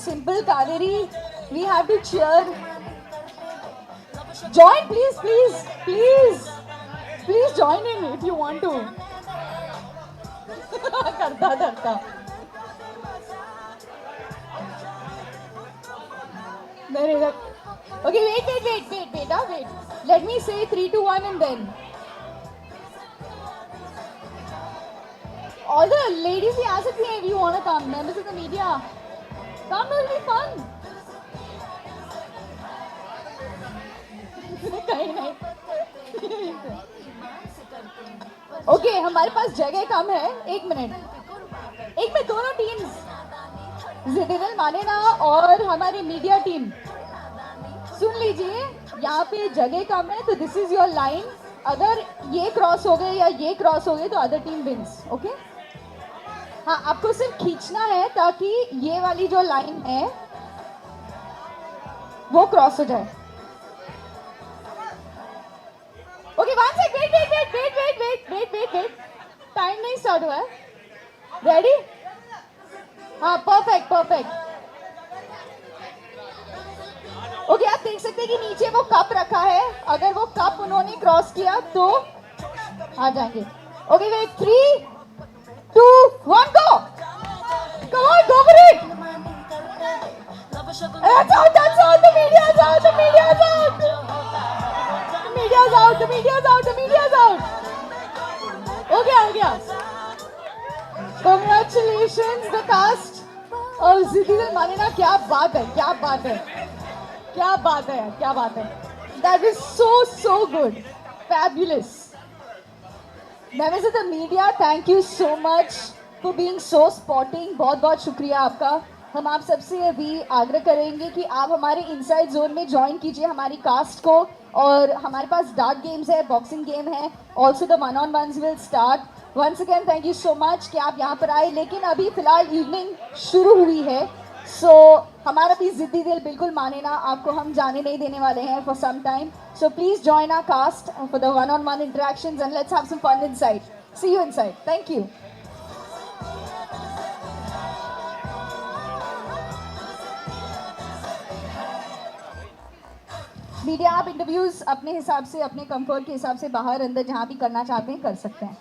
simple Kaveri. We have to cheer. Join, please, please, please. Please join in if you want to. करता करता. नहीं नहीं. Okay, wait. Let me say 3, 2, 1 and then. All the ladies भी आ सकती हैं if you want to come. Members of the media. Come, it will be fun. कहीं नहीं. Okay हमारे पास जगह कम है. एक मिनट दोनों टीम्स जिदिल मानेना और हमारी मीडिया टीम सुन लीजिए. यहाँ पे जगह कम है तो दिस इज योर लाइन. अगर ये क्रॉस हो गए या ये क्रॉस हो गए तो अदर टीम विंस. ओके हाँ आपको सिर्फ खींचना है ताकि ये वाली जो लाइन है वो क्रॉस हो जाए. Okay one sec wait. Time नहीं स्टार्ट हुआ है. रेडी. हाँ परफेक्ट. ओके आप देख सकते हैं कि नीचे वो कप रखा है. अगर वो कप उन्होंने क्रॉस किया तो आ जाएंगे. Okay wait 3, 2, 1 go. Come on, go for it. That's all. The media's out. हो गया. Congratulations the cast और जिदिल मानेना. क्या बात है. That is so good. Fabulous. Members of the media, thank you so much for being so spotting. बहुत शुक्रिया आपका. हम आप सबसे अभी आग्रह करेंगे कि आप हमारे इनसाइड जोन में ज्वाइन कीजिए हमारी कास्ट को. और हमारे पास डार्ट गेम्स है, बॉक्सिंग गेम है. Also the 1-on-1s will start. Once again thank you so much कि आप यहाँ पर आए. लेकिन अभी फिलहाल इवनिंग शुरू हुई है. सो हमारा भी जिद्दी दिल बिल्कुल माने ना. आपको हम जाने नहीं देने वाले हैं for some time. So please join our cast for the 1-on-1 interactions and let's have some fun inside. See you inside. Thank you. Media आप इंटरव्यूज अपने हिसाब से, अपने कंफर्ट के हिसाब से बाहर अंदर जहाँ भी करना चाहते हैं कर सकते हैं.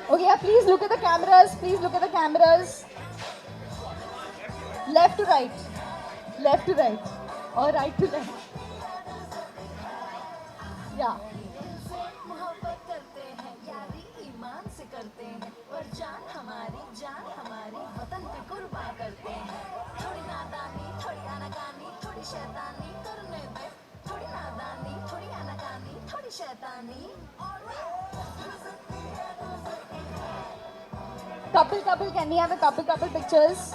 Okay, please look at the cameras. Left to right, or right to left. Yeah. Couple, can we have a couple pictures?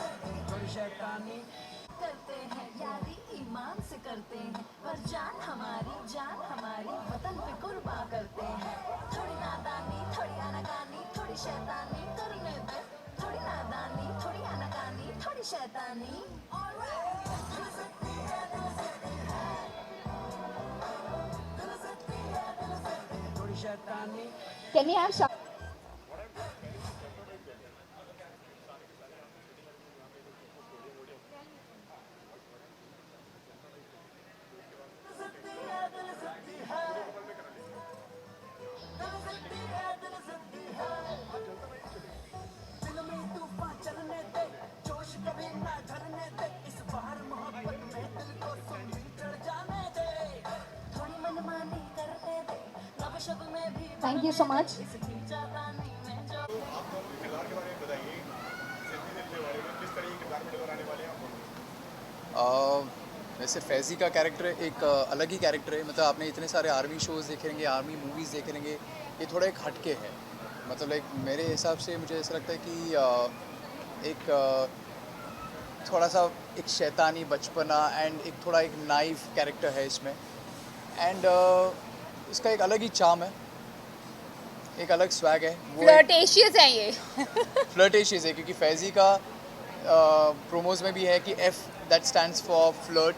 करते हैं यारी ईमान से करते हैं पर जान हमारी वतन पे कुर्बा करते हैं. थोड़ी नादानी थोड़ी आनाकानी थोड़ी शैतानी करने दे. थोड़ी नादानी थोड़ी आनाकानी थोड़ी शैतानी. Can we have Thank you so much. वैसे फैज़ी का कैरेक्टर एक अलग ही कैरेक्टर है. मतलब आपने इतने सारे आर्मी शोज़ देखे रहेंगे, आर्मी मूवीज़ देखे रहेंगे. ये थोड़ा एक हटके है. मतलब एक मेरे हिसाब से मुझे ऐसा लगता है कि एक थोड़ा सा एक शैतानी बचपना एंड एक थोड़ा एक नाइव कैरेक्टर है इसमें. एंड इसका एक अलग ही चार्म है, एक अलग स्वैग है. फ्लर्टेशियस है ये. फ्लर्टेशियस है क्योंकि फैज़ी का प्रोमोज में भी है कि F that stands for flirt.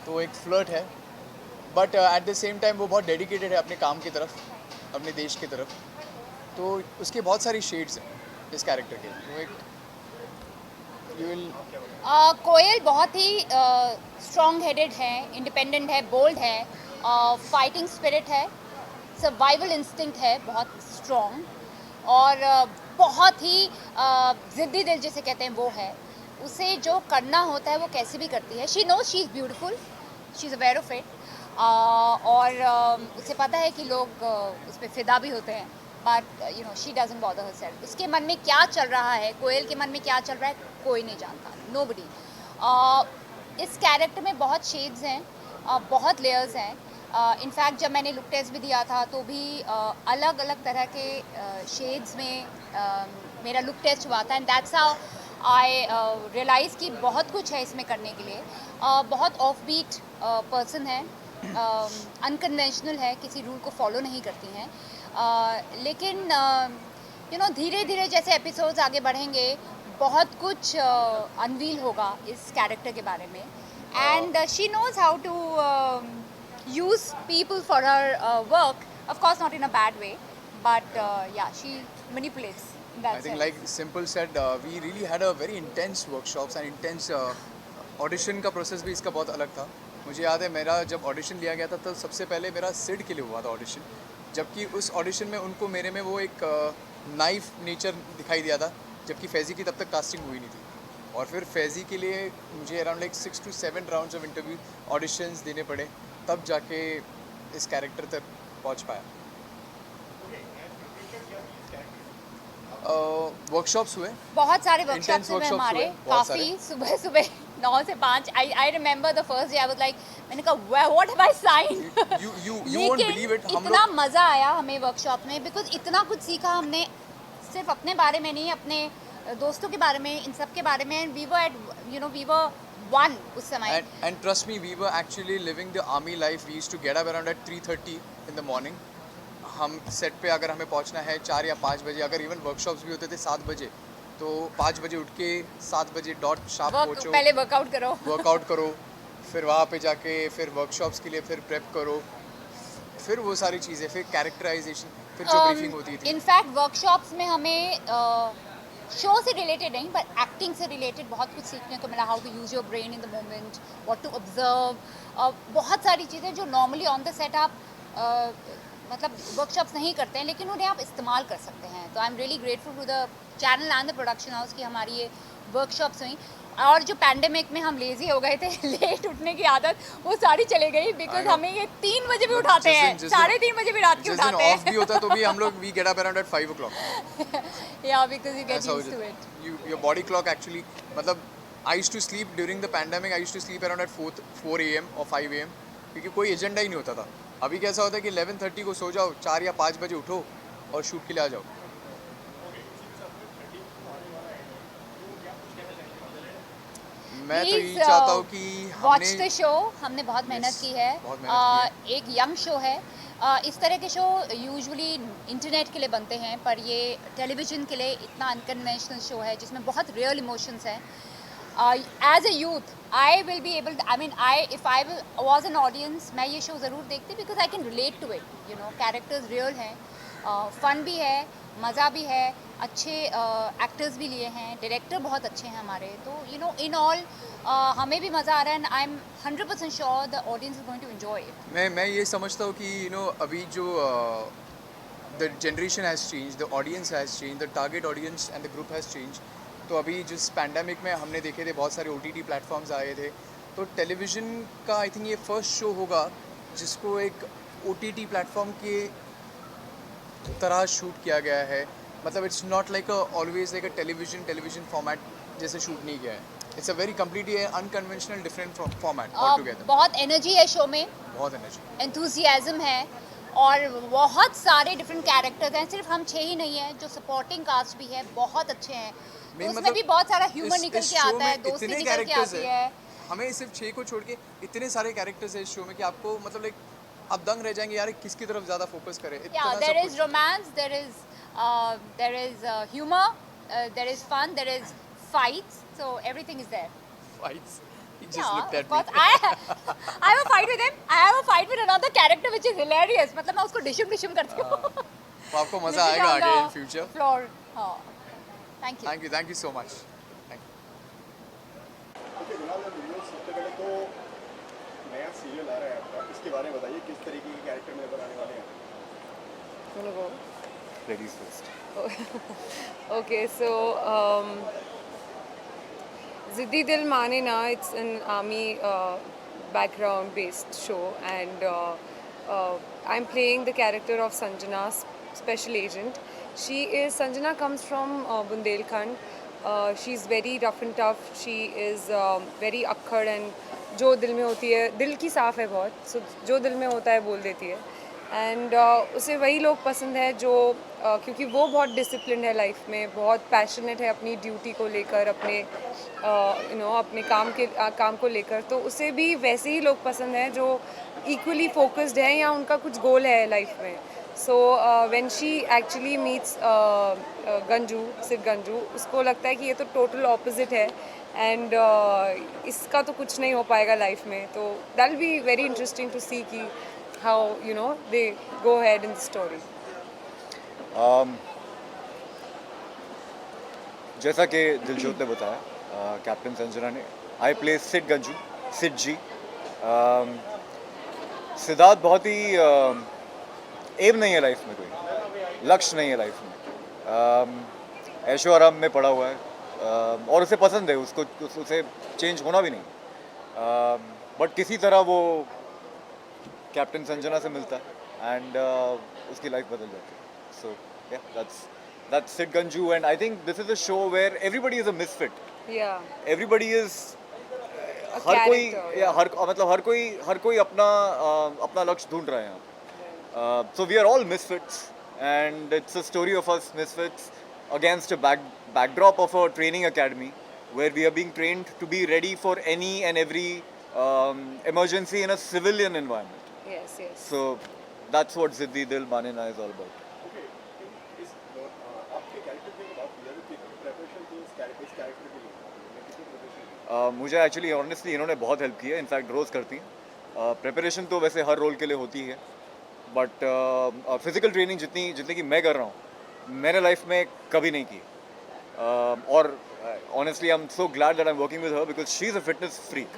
तो एक फ्लर्ट है but at the same time वो बहुत डेडिकेटेड है अपने काम की तरफ, अपने देश की तरफ. तो उसके बहुत सारी शेड्स हैं इस कैरेक्टर के। वो एक यू विल कोयल बहुत ही स्ट्रॉन्ग हेडेड है, इंडिपेंडेंट है, बोल्ड है, फाइटिंग स्पिरिट है, सर्वाइवल इंस्टिंक्ट है बहुत स्ट्रॉन्ग, और बहुत ही ज़िद्दी दिल जिसे कहते हैं वो है। उसे जो करना होता है वो कैसे भी करती है। She knows she is beautiful, she is aware of it, और उसे पता है कि लोग उस पर फिदा भी होते हैं, but you know she doesn't bother herself. उसके मन में क्या चल रहा है, कोयल के मन में क्या चल रहा है, कोई नहीं जानता, नोबडी। इस कैरेक्टर में बहुत शेड्स हैं, बहुत लेयर्स हैं। इनफैक्ट जब मैंने लुक टेस्ट भी दिया था तो भी अलग अलग तरह के शेड्स में मेरा लुक टेस्ट हुआ था, and that's how I realise कि बहुत कुछ है इसमें करने के लिए। बहुत ऑफ बीट पर्सन है, अनकन्वेंशनल है, किसी रूल को फॉलो नहीं करती हैं, लेकिन यू नो धीरे धीरे जैसे एपिसोड्स आगे बढ़ेंगे बहुत कुछ अनवील होगा इस कैरेक्टर के बारे में, and she knows how to use people for her work, of course not in a bad way, but yeah, she manipulates in that I think sense. like Simple said, we really had a very intense workshops and intense audition का process भी इसका बहुत अलग था। मुझे याद है मेरा जब ऑडिशन लिया गया था तो सबसे पहले मेरा सिड के लिए हुआ था ऑडिशन, जबकि उस ऑडिशन में उनको मेरे में वो एक नाइफ नेचर दिखाई दिया था, जबकि फैज़ी की तब तक कास्टिंग हुई नहीं थी। और फिर फैज़ी के लिए मुझे around like 6 to 7 rounds of interview auditions देने पड़े, तब जाके इस कैरेक्टर तक पहुंच पाया। वर्कशॉप्स हुए, बहुत सारे Intense वर्कशॉप्स हुए workshops हमारे, हुए, बहुत काफ़ी सुबह सुबह 9 से 5। I remember the first day I was like, मैंने कहा what have I sign. you won't believe it, हम इतना लोग मज़ा आया हमें वर्कशॉप में, बिकॉज इतना कुछ सीखा हमने, सिर्फ अपने बारे में नहीं, अपने दोस्तों के बारे में, इन सब के बारे में। We were at you know we were one उस समय। and trust me, we were actually living the army life. We used to get up around at 3:30 in the morning. हम सेट पे अगर हमें पहुंचना है 4 या 5 बजे, अगर इवन वर्कशॉप्स भी होते थे 7 बजे, तो 5 बजे उठ के 7 बजे डॉट शार्प पहुंचो, पहले वर्कआउट करो, वर्कआउट करो, फिर वहाँ पे जाके फिर वर्कशॉप्स के लिए फिर प्रेप करो, फिर वो सारी चीज़ें, फिर कैरेक्टराइजेशन, फिर जो ब्रीफिंग होती थी। इनफैक्ट वर्कशॉप्स में हमें शो से रिलेटेड नहीं पर एक्टिंग से रिलेटेड बहुत कुछ सीखने को मिला। How to use your brain in the moment, what to observe, बहुत सारी चीज़ें जो नॉर्मली ऑन द सेट आप मतलब वर्कशॉप्स नहीं करते हैं, लेकिन उन्हें आप इस्तेमाल कर सकते हैं। तो I am really grateful to the channel and the production house कि हमारी ये वर्कशॉप्स हुई। और जो पैंडेमिक में हम लेज़ी हो गए थे, लेट उठने की आदत, वो सारी चले गई, बिकॉज हमें ये 3 बजे भी उठाते हैं, 3:30 बजे भी रात के उठाते हैं। ऑफ भी होता है तो भी हम लोग we get up around at 5 o'clock. Yeah, because you get That's how used it to is. it. Your body clock actually, मतलब I used to sleep during the pandemic. I used to sleep around at 4 a.m. or 5 a.m. क्योंकि कोई agenda ही नहीं होता था। अभी कैसा होता है कि 11:30 को सो जाओ, 4 या 5 बजे उठो और शूट के लिए आ जाओ। मैं तो यही चाहता हूँ कि वॉच द हमने शो, हमने बहुत मेहनत Yes, की है। बहुत मेहनत की एक यंग शो है। इस तरह के शो यूजुअली इंटरनेट के लिए बनते हैं, पर ये टेलीविज़न के लिए इतना अनकन्वेंशनल शो है जिसमें बहुत रियल इमोशंस हैं। As a youth I will be able, I mean if I was an audience, मैं ये शो ज़रूर देखती because I can relate to it. You know characters real हैं, फ़न भी है, मज़ा भी है, अच्छे एक्टर्स भी लिए हैं, डायरेक्टर बहुत अच्छे हैं हमारे। तो यू नो इन ऑल हमें भी मज़ा आ रहा है, and I am 100% sure the audience is going to enjoy it. मैं ये समझता हूँ कि अभी जो the generation has change, the audience has change, the target audience and the group has change. तो अभी जिस पैंडेमिक में हमने देखे थे बहुत सारे OTT प्लेटफॉर्म्स आए थे, तो टेलीविज़न का आई थिंक ये फर्स्ट शो होगा जिसको एक OTT प्लेटफॉर्म के तरह शूट किया गया है। मतलब it's not like always like a television format जैसे शूट नहीं किया है। It's a very completely unconventional different format all together. बहुत एनर्जी है शो में, बहुत एनर्जी। एंथुसियाज्म है, और बहुत सारे डिफरेंट कैरेक्टर्स हैं। सिर्फ हम 6 ही नहीं हैं, जो सपोर्टिंग कास्ट भी है बहुत अच्छे हैं। तो Main उसमें मतलब भी बहुत सारा ह्यूमर इस निकल शो के आता में है, दोस्ती इतने निकल के कैरेक्टर्स आती हैं, है। हमें सिर्फ 6 को छोड़ के इतने सारे कैरेक्टर्स हैं इस शो में कि आपको मतलब लाइक आप दंग रह जाएंगे यार, किसकी तरफ ज़्यादा फोकस करें। Yeah, इतना there सब is कुछ। romance, there is humor, there is fun, there is fights, so everything is there. Fights. He just Yeah, looked of at course. me. I have a fight with him. I have a fight with another character which is hilarious. मतलब मैं उसको डिशम करती हूँ। तो आपको मज़ा आएगा आगे इन फ्यूचर। फ्लोर हाँ thank you thank you so much. Okay जनाब वीडियो सबसे पहले तो नया सीरियल आ रहा है आपका, इसके बारे में बताइए किस तरीके के कैरेक्टर में बनाने वाले हैं। Wanna go? Ladies first. Okay, so Ziddi Dil Mane Na, it's an army background based show, and I'm playing the character of Sanjana, special agent. Sanjana comes from Bundelkhand. She's very rough and tough. She is very akkad, and जो दिल में होती है, दिल की साफ़ है बहुत, so जो दिल में होता है बोल देती है. एंड उसे वही लोग पसंद है जो क्योंकि वो बहुत डिसिप्लिन है लाइफ में, बहुत पैशनेट है अपनी ड्यूटी को लेकर, अपने अपने काम को लेकर, तो उसे भी वैसे ही लोग पसंद हैं जो इक्वली फोकस्ड हैं या उनका कुछ गोल है लाइफ में. So when she actually meets Sid Ganju, उसको लगता है कि ये तो टोटल ऑपोजिट है एंड इसका तो कुछ नहीं हो पाएगा लाइफ में. तो that will be very interesting to see कि how they go ahead in the story. जैसा कि दिलजोत ने बताया, कैप्टन संजना ने, आई प्ले सिड गंजू, सिड जी. सिद्धार्थ बहुत ही एम नहीं है लाइफ में, कोई लक्ष्य नहीं है लाइफ में, ऐशो आराम में पड़ा हुआ है, और उसे पसंद है, उसे चेंज होना भी नहीं, बट किसी तरह वो कैप्टन संजना से मिलता है एंड उसकी लाइफ बदल जाती है. सो या that's Sid Ganju, and I think this is a show where everybody is a misfit. Yeah. Everybody is A हर कोई character, या हर कोई अपना लक्ष्य ढूंढ रहे हैं. So we are all misfits, and it's a story of us misfits against a backdrop of a training academy where we are being trained to be ready for any and every emergency in a civilian environment. Yes, yes. So that's what Ziddi Dil Mane Na is all about. Okay इस आपके character की बात की जाए तो कितनी preparation थी इस कैरेक्टर के लिए, कितनी प्रिपरेशन? मुझे एक्चुअली ऑनेस्टली इन्होंने बहुत हेल्प की है, इनफैक्ट रोज़ करती हैं. प्रिपरेशन तो वैसे हर रोल के लिए होती है, बट फिज़िकल ट्रेनिंग जितनी कि मैं कर रहा हूँ, मैंने लाइफ में कभी नहीं की. और honestly I'm so glad that I'm working with her because she's a fitness freak,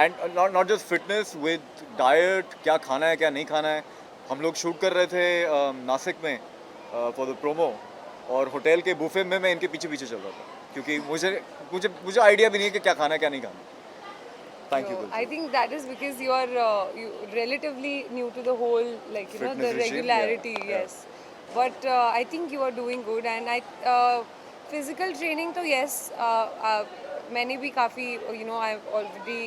and not just fitness, with diet, क्या खाना है क्या नहीं खाना है. हम लोग शूट कर रहे थे नासिक में फॉर द प्रोमो, और होटल के बुफे में मैं इनके पीछे पीछे चल रहा था क्योंकि मुझे आइडिया भी नहीं है कि क्या खाना है क्या नहीं खाना. Thank you. So, I think that is because you are relatively new to the whole, like the Fitness regime, regularity. yeah. Yes, but I think you are doing good, and physical training तो yes, मैंने भी काफ़ी I already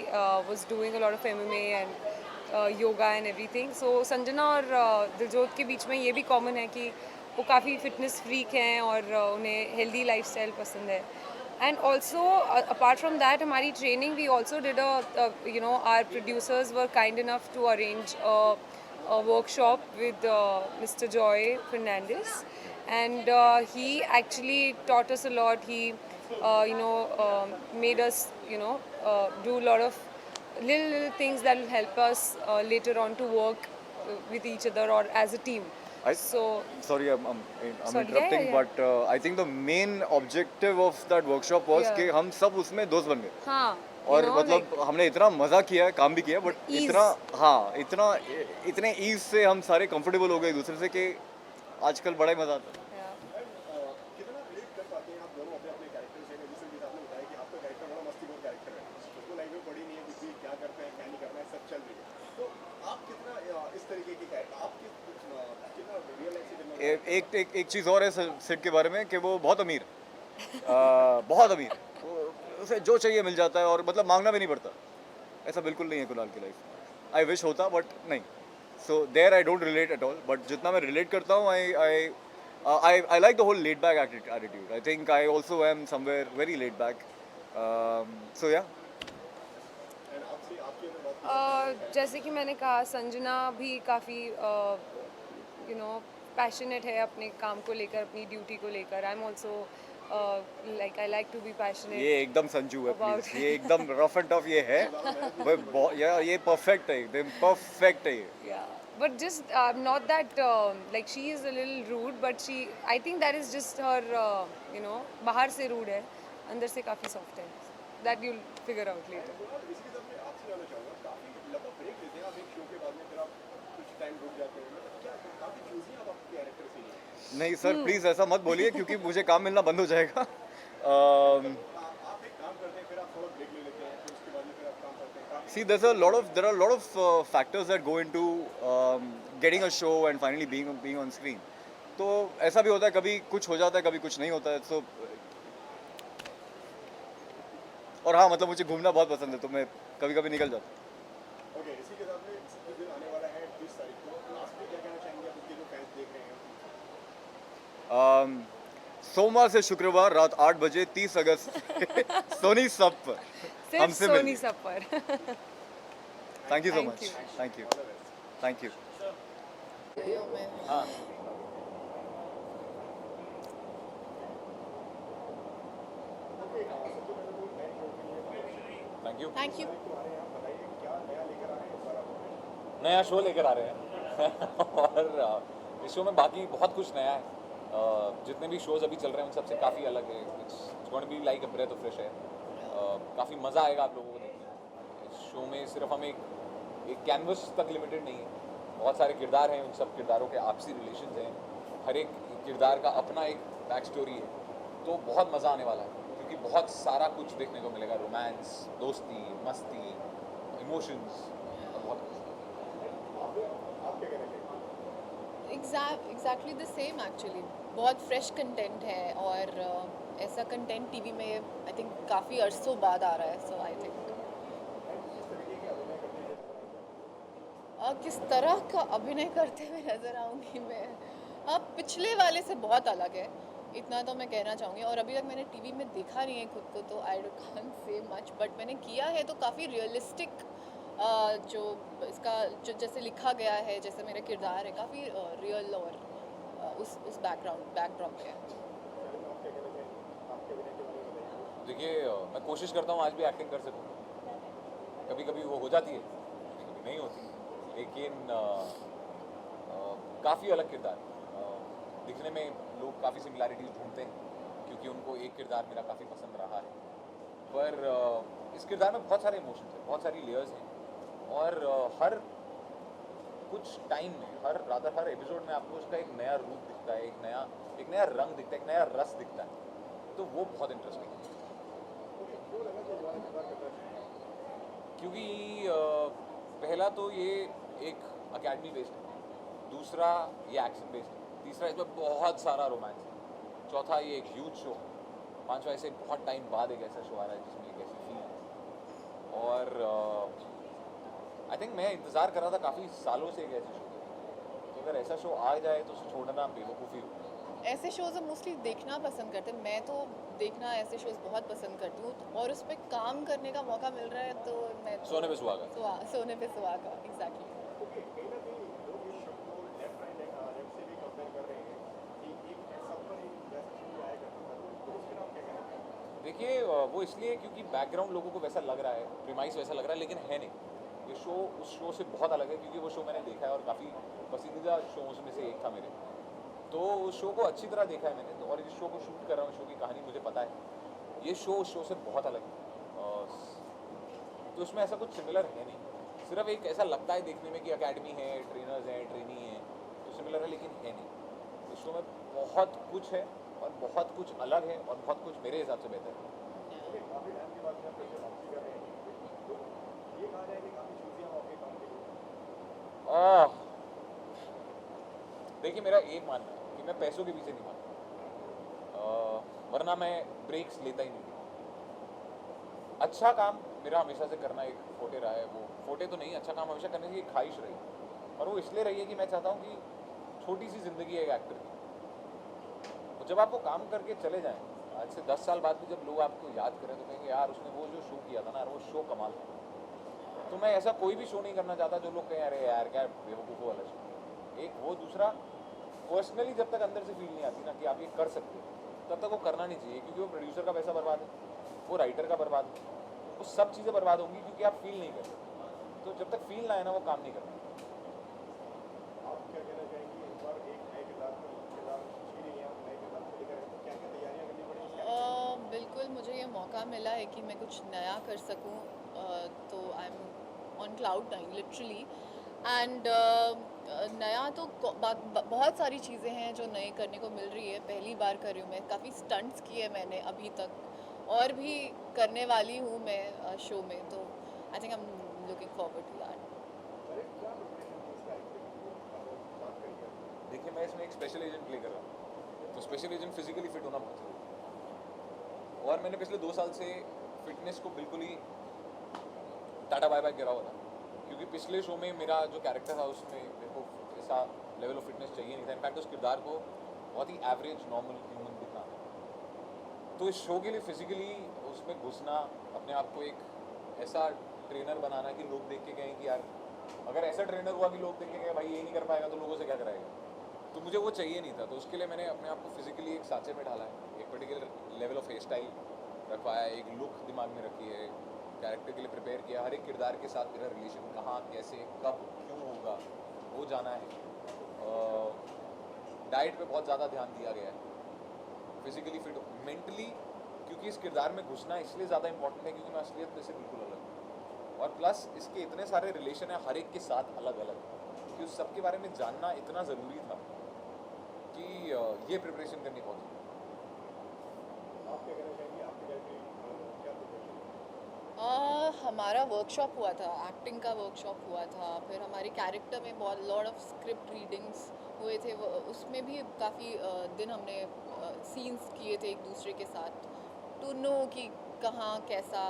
was doing a lot of MMA and yoga and everything. So Sanjana और दिलजोत के बीच में ये भी common है कि वो काफ़ी fitness freak हैं और उन्हें healthy lifestyle पसंद है. And also apart from that, हमारी training we also did our producers were kind enough to arrange a workshop with Mr. Joy Fernandez, and he actually taught us a lot. He made us do a lot of little things that will help us later on to work with each other or as a team. Sorry, I'm Sorry, interrupting, yeah. but I think the main objective of that workshop was Yeah. कि हम सब उसमें दोस्त बन गए. हाँ, और मतलब हमने इतना मजा किया, काम भी किया, बट Ease. इतने ईज से हम सारे कंफर्टेबल हो गए एक दूसरे से कि आजकल बड़ा ही मजा आता है. कितना रिलेट कर पाते हैं आप दोनों अपने अपने कैरेक्टर से? जैसे आपने बताया कि आपका कैरेक्टर बड़ा मस्तीखोर कैरेक्टर है, उसको लाइफ में पड़ी नहीं है कुछ भी, क्या करते हैं क्या नहीं करना है सब चल रही है, तो आप कितना इस तरीके की कैरेक्टर आप कितना रियल लाइफ से कितना एक चीज़ और है सिड के बारे में कि वो बहुत अमीर बहुत अमीर, उसे जो चाहिए मिल जाता है और मतलब मांगना भी नहीं पड़ता. ऐसा बिल्कुल नहीं है कुणाल की लाइफ में. आई विश होता बट नहीं. So there I don't relate at all, but जितना मैं रिलेट करता हूँ I like the whole laid back attitude. I think I also am somewhere very laid back. So yeah. And आपसे आपकी अगर बात जैसे कि मैंने कहा, संजना भी काफ़ी पैशनेट है अपने काम को लेकर, अपनी ड्यूटी को लेकर. I am also like I like to be passionate. ये एकदम संजू है About- प्लीज, ये एकदम रफ एंड टफ ये है ये परफेक्ट है, एकदम परफेक्ट है ये. Yeah, but just not that like she is a little rude, but I think that is just her, बाहर से rude है, अंदर से काफी soft है. That you'll figure out later. इसके साथ मैं आपसे जानना चाहूँगा, काफ़ी लंबा ब्रेक लेते हैं आप एक शो के बाद में, फिर आप कुछ टाइम रुक जाते हैं, मतलब क्या काफ़ी चूज़ी हैं आप आपके कैरेक्टर के लिए? नहीं सर प्लीज ऐसा मत बोलिए क्योंकि मुझे काम मिलना बंद हो जाएगा. आप एक काम करते हैं, फिर आप थोड़ा ब्रेक ले लेते हैं, फिर उसके बाद में फिर आप काम करते हैं, काफ़ी See, there are a lot of factors that go into getting a show and finally being on screen. तो ऐसा भी होता है, कभी कुछ हो जाता है, कभी कुछ नहीं होता है. तो और हाँ, मतलब मुझे घूमना बहुत पसंद है, तो मैं कभी कभी निकल जाता हूँ. ओके. इसी के साथ में इस दिन आने वाला है 20 तारीख को, लास्ट में क्या कहना चाहेंगे आप उसके जो फैंस देख रहे हैं? सोमवार से शुक्रवार रात 8 बजे 30 अगस्त सोनी सब पर सिर्फ हमसे सोनी मिलिए. सब पर. Thank you so Thank much. you. Thank you. Thank you. Thank you. Thank you. बताइए क्या नया लेकर आ रहे हैं इस बार आप? नया शो लेकर आ रहे हैं और इस शो में बाकी बहुत कुछ नया है. जितने भी शोज अभी चल रहे हैं उन सबसे काफ़ी अलग है. It's going to be like a breath of fresh air. काफ़ी मज़ा आएगा आप लोगों को देखने में. इस शो में सिर्फ हम एक कैनवस तक लिमिटेड नहीं है. बहुत सारे किरदार हैं, उन सब किरदारों के आपसी रिलेशन हैं. हर एक किरदार का अपना एक बैक स्टोरी है. तो बहुत मज़ा आने वाला है क्योंकि बहुत सारा कुछ देखने को मिलेगा. रोमांस, दोस्ती, मस्ती, इमोशंस, बहुत कुछ. आप क्या कहना चाहेंगे? Exactly the same actually. बहुत फ्रेश कंटेंट है और ऐसा कंटेंट टीवी में आई थिंक काफ़ी अरसों बाद आ रहा है. सो आई थिंक किस तरह का अभिनय करते हुए नज़र आऊँगी मैं, अब पिछले वाले से बहुत अलग है, इतना तो मैं कहना चाहूँगी. और अभी तक मैंने टीवी में देखा नहीं है खुद को, तो I can't say much. But मैंने किया है तो काफ़ी रियलिस्टिक जो इसका जो जैसे लिखा गया है, जैसे मेरा किरदार है, काफ़ी रियल और उस बैकड्रॉप पे है. देखिए, मैं कोशिश करता हूँ आज भी एक्टिंग कर सकूँ. कभी कभी वो हो जाती है, कभी नहीं होती. लेकिन काफ़ी अलग किरदार. दिखने में लोग काफ़ी सिमिलैरिटीज ढूंढते हैं क्योंकि उनको एक किरदार मेरा काफ़ी पसंद रहा है. पर इस किरदार में बहुत सारे इमोशंस हैं, बहुत सारी लेयर्स हैं. और हर कुछ टाइम में, हर एपिसोड में आपको उसका एक नया रूप दिखता है, एक नया रंग दिखता है, एक नया रस दिखता है. तो वो बहुत इंटरेस्टिंग है क्योंकि पहला तो ये एक अकेडमी बेस्ड है, दूसरा ये एक्शन बेस्ड है, तीसरा इसमें बहुत सारा रोमांस है, चौथा ये एक ह्यूज शो है, पांचवा ऐसे बहुत टाइम बाद एक ऐसा शो आ रहा है जिसमें एक ऐसी फील है. और आई थिंक मैं इंतज़ार कर रहा था काफ़ी सालों से एक ऐसे शो का. तो अगर ऐसा शो आ जाए तो उसे छोड़ना बेवकूफ़ी हो. ऐसे शोज़ हम मोस्टली देखना पसंद करते हैं. मैं तो देखना ऐसे शोज़ बहुत पसंद करती हूँ और उस पर काम करने का मौका मिल रहा है तो मैं तो सोने पे सुहागा. सोने पे सुहागा. एग्जैक्टली. ओके. कहीं ना कहीं लोग इस शो को लेफ्ट से भी कंपेयर कर रहे हैं कि एक सब पर एक वैसा शो आया करता था, तो उसके आप क्या कहना चाहेंगे? देखिए, वो इसलिए क्योंकि बैकग्राउंड लोगों को वैसा लग रहा है, प्रीमाइस वैसा लग रहा है, लेकिन है नहीं. ये शो उस शो से बहुत अलग है क्योंकि वो शो मैंने देखा है और काफ़ी पसंदीदा शोज में से एक था मेरे. तो उस शो को अच्छी तरह देखा है मैंने. तो और इस शो को शूट कर रहा हूँ, शो की कहानी मुझे पता है. ये शो उस शो से बहुत अलग है. तो उसमें ऐसा कुछ सिमिलर है नहीं. सिर्फ एक ऐसा लगता है देखने में कि अकेडमी है, ट्रेनर्स हैं, ट्रेनी हैं, तो सिमिलर है, लेकिन है नहीं. इस शो में बहुत कुछ है और बहुत कुछ अलग है और बहुत कुछ मेरे हिसाब से बेहतर है. काफ़ी टाइम के बाद जब फिर वापसी कर रहे हैं तो ये कहा जाए कि काफ़ी चूज़ियाँ हो आपके काम के लिए? देखिए, मेरा एक मानना है कि मैं पैसों के पीछे नहीं भागता, वरना मैं ब्रेक्स लेता ही नहीं. अच्छा काम मेरा हमेशा से करना एक फोटे रहा है. वो फोटे तो नहीं, अच्छा काम हमेशा करने की एक ख्वाहिश रही. और वो इसलिए रही है कि मैं चाहता हूँ कि छोटी सी ज़िंदगी है एक एक्टर की, तो जब आप वो काम करके चले जाएँ, आज से 10 साल बाद भी जब लोग आपको याद करें तो कहेंगे यार उसने वो जो शो किया था ना, वो शो कमाल था. तो मैं ऐसा कोई भी शो नहीं करना चाहता जो लोग कहें अरे यार क्या बेवकूफ़ वाला शो. एक वो, दूसरा पर्सनली जब तक अंदर से फील नहीं आती ना कि आप ये कर सकते हो, तब तक वो करना नहीं चाहिए, क्योंकि वो प्रोड्यूसर का पैसा बर्बाद है, वो राइटर का बर्बाद है, वो सब चीज़ें बर्बाद होंगी क्योंकि आप फील नहीं करते। तो जब तक फील ना आए ना, वो काम नहीं करना। आप क्या कहना चाहेंगे, इस बार एक नए किरदार जी रही हैं, आप नए किरदार को लेकर हैं, तो क्या क्या तैयारियां करनी पड़ी इसके? बिल्कुल मुझे ये मौका मिला है कि मैं कुछ नया कर सकूं, तो I M on cloud nine literally. And नया तो बहुत सारी चीज़ें हैं जो नए करने को मिल रही है, पहली बार कर रही हूँ मैं, काफ़ी स्टंट्स किए मैंने अभी तक, और भी करने वाली हूँ मैं शो में, तो I think I am looking forward to that. अरे क्या प्रिपरेशन थी इस कैरेक्टर की, अगर बात करिए? देखिए, मैं इसमें एक स्पेशल एजेंट प्ले कर रहा हूँ, तो स्पेशल एजेंट फिजिकली फिट होना बहुत जरूरी है। और मैंने पिछले 2 साल से फिटनेस को बिल्कुल ही टाटा बाय बाय गिरा हुआ था, क्योंकि पिछले शो में मेरा जो कैरेक्टर था उसमें मेरे को ऐसा लेवल ऑफ फिटनेस चाहिए नहीं था। इनफैक्ट उस किरदार को बहुत ही एवरेज नॉर्मल ह्यूमन दिखना था। तो इस शो के लिए फिजिकली उसमें घुसना, अपने आप को एक ऐसा ट्रेनर बनाना कि लोग देख के कहें कि यार अगर ऐसा ट्रेनर हुआ कि लोग देख के कहें भाई ये नहीं कर पाएगा तो लोगों से क्या कराएगा, तो मुझे वो चाहिए नहीं था। तो उसके लिए मैंने अपने आप को फिजिकली एक सांचे में डाला है, एक particular level of hair style रखवाया, एक लुक दिमाग में रखी है, कैरेक्टर के लिए प्रिपेयर किया, हर एक किरदार के साथ मेरा रिलेशन कहाँ कैसे कब क्यों होगा वो जाना है। डाइट पे बहुत ज़्यादा ध्यान दिया गया है, फिजिकली फिट, मेंटली, क्योंकि इस किरदार में घुसना इसलिए ज़्यादा इंपॉर्टेंट है क्योंकि मैं असलियत में से बिल्कुल अलग हूँ, और प्लस इसके इतने सारे रिलेशन है हर एक के साथ अलग अलग, कि उस सब के बारे में जानना इतना ज़रूरी था कि ये प्रिपरेशन करनी बहुत ज़रूरी है। आप क्या कहना चाहेंगे, आपके कैरेक्टर क्या प्रिपरेशन? हमारा वर्कशॉप हुआ था, एक्टिंग का वर्कशॉप हुआ था, फिर हमारे कैरेक्टर में बहुत लॉट ऑफ स्क्रिप्ट रीडिंग्स हुए थे, उसमें भी काफ़ी दिन हमने सीन्स किए थे एक दूसरे के साथ, टू नो कि कहाँ कैसा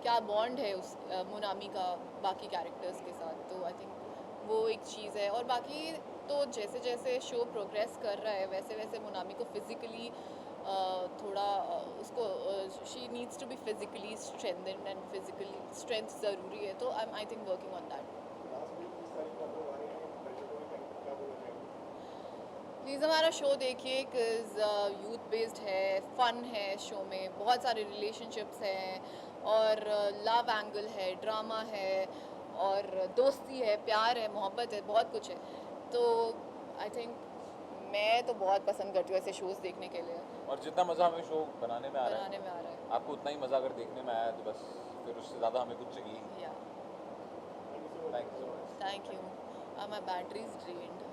क्या बॉन्ड है उस मुनामी का बाकी कैरेक्टर्स के साथ। तो आई थिंक वो एक चीज़ है, और बाकी तो जैसे जैसे शो प्रोग्रेस कर रहा है वैसे वैसे मुनामी को फिज़िकली थोड़ा उसको she needs to be physically strengthen, and physically strength ज़रूरी है, तो I think working on that. Last week 30 तारीख को आप लोग आ रहे हैं, दर्शकों को क्या बोलना चाहेंगे? प्लीज़ हमारा शो देखिए, बिकॉज यूथ बेस्ड है, फ़न है, शो में बहुत सारे रिलेशनशिप्स हैं, और लव एंगल है, ड्रामा है, और दोस्ती है, प्यार है, मोहब्बत है, बहुत कुछ है। तो आई थिंक मैं तो बहुत पसंद करती हूँ ऐसे शोज़ देखने के लिए, और जितना मज़ा हमें शो बनाने में आ रहा बनाने है, में आ रहा है। आपको उतना ही मज़ा अगर देखने में आया तो बस फिर उससे ज़्यादा हमें कुछ चाहिए। या thank you so much. Thank you, my battery is drained.